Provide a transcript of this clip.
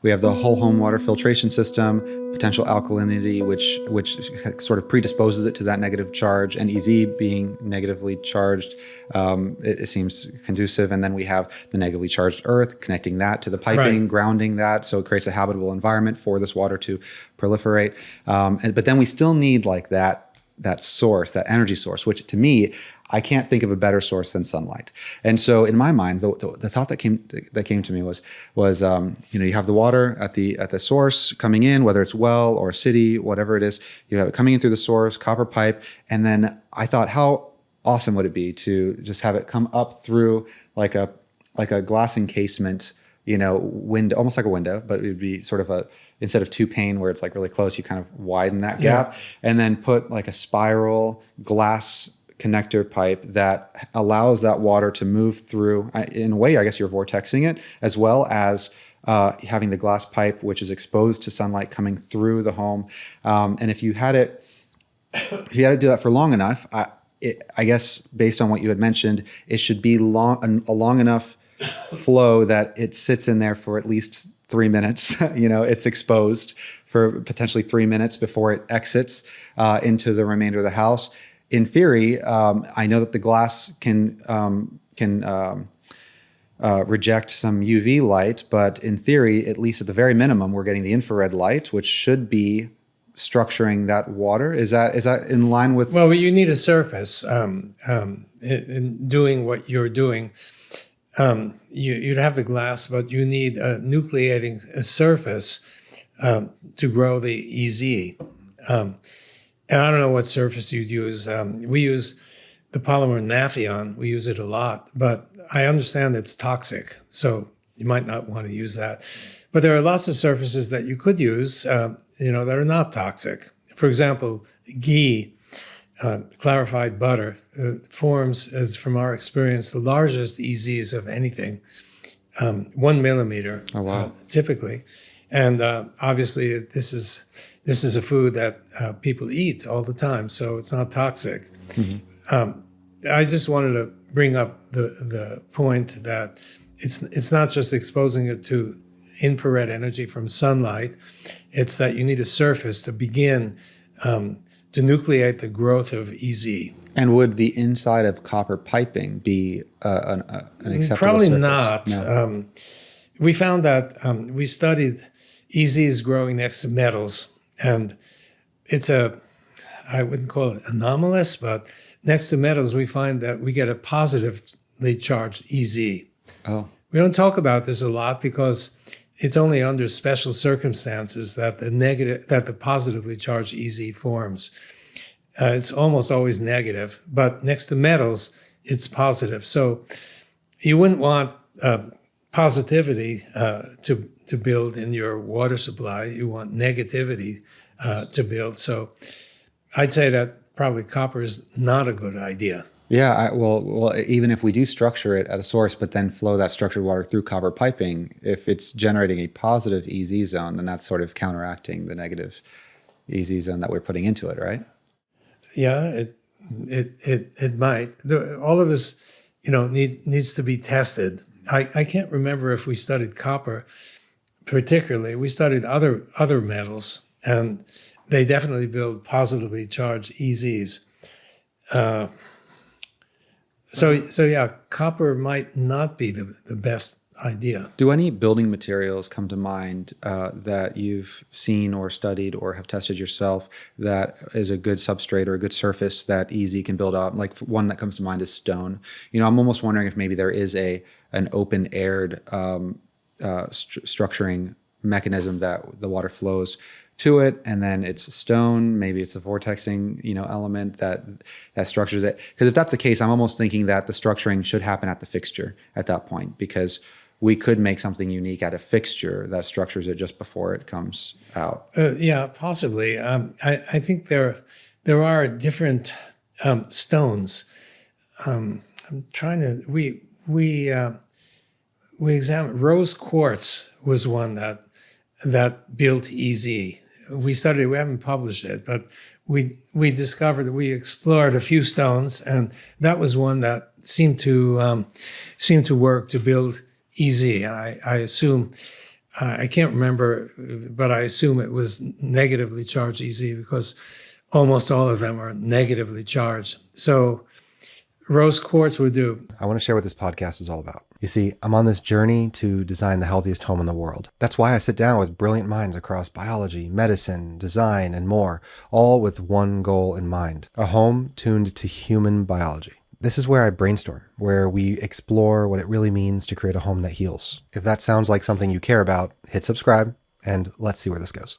We have the whole home water filtration system, potential alkalinity, which sort of predisposes it to that negative charge, and EZ being negatively charged, it seems conducive. And then we have the negatively charged earth, connecting that to the piping, Right. grounding that, so it creates a habitable environment for this water to proliferate. But then we still need like that source, that energy source, which to me, I can't think of a better source than sunlight. And so in my mind, the thought that came to me was you have the water at the source coming in, whether it's well or city, whatever it is, you have it coming in through the source, copper pipe. And then I thought, how awesome would it be to just have it come up through like a glass encasement, window, almost like a window, but it would be sort of instead of two pane where it's like really close, you kind of widen that gap, and then put like a spiral glass connector pipe that allows that water to move through. In a way, I guess you're vortexing it, as well as having the glass pipe, which is exposed to sunlight coming through the home. And if you had to do that for long enough, I guess based on what you had mentioned, it should be a long enough flow that it sits in there for at least 3 minutes. It's exposed for potentially 3 minutes before it exits into the remainder of the house. In theory, I know that the glass can reject some UV light, but in theory, at least at the very minimum, we're getting the infrared light, which should be structuring that water. Is that in line with? Well, you need a surface in doing what you're doing. You'd have the glass, but you need a nucleating surface to grow the EZ. And I don't know what surface you'd use. We use the polymer Naphthalene. We use it a lot, but I understand it's toxic, so you might not want to use that. But there are lots of surfaces that you could use, that are not toxic. For example, ghee, clarified butter, forms, as from our experience, the largest EZs of anything, 1 millimeter, oh, wow. Typically. And obviously, this is a food that people eat all the time, so it's not toxic. Mm-hmm. I just wanted to bring up the point that it's not just exposing it to infrared energy from sunlight. It's that you need a surface to begin to nucleate the growth of EZ. And would the inside of copper piping be an acceptable Probably surface? not. No. We found that we studied EZs growing next to metals, and it's I wouldn't call it anomalous, but next to metals, we find that we get a positively charged EZ. Oh. We don't talk about this a lot because it's only under special circumstances that the positively charged EZ forms. It's almost always negative, but next to metals, it's positive. So you wouldn't want positivity to build in your water supply. You want negativity to build. So I'd say that probably copper is not a good idea. Yeah, well, even if we do structure it at a source, but then flow that structured water through copper piping, if it's generating a positive EZ zone, then that's sort of counteracting the negative EZ zone that we're putting into it, right? Yeah, it might. All of this, needs to be tested. I can't remember if we studied copper particularly. We studied other metals, and they definitely build positively charged EZs. So yeah, copper might not be the best idea. Do any building materials come to mind that you've seen or studied or have tested yourself that is a good substrate or a good surface that EZ can build up? Like one that comes to mind is stone. I'm almost wondering if maybe there is an open-aired structuring mechanism that the water flows to it, and then it's stone, maybe it's a vortexing, element that structures it. Because if that's the case, I'm almost thinking that the structuring should happen at the fixture at that point, because we could make something unique at a fixture that structures it just before it comes out. Yeah, possibly. I think there are different stones. I'm trying to. We examined rose quartz was one that built EZ. We studied, we haven't published it, but we discovered, we explored a few stones, and that was one that seemed to work to build EZ. And I assume I can't remember, but I assume it was negatively charged EZ because almost all of them are negatively charged. So rose quartz would do. I want to share what this podcast is all about. You see, I'm on this journey to design the healthiest home in the world. That's why I sit down with brilliant minds across biology, medicine, design, and more, all with one goal in mind: a home tuned to human biology. This is where I brainstorm, where we explore what it really means to create a home that heals. If that sounds like something you care about, hit subscribe, and let's see where this goes.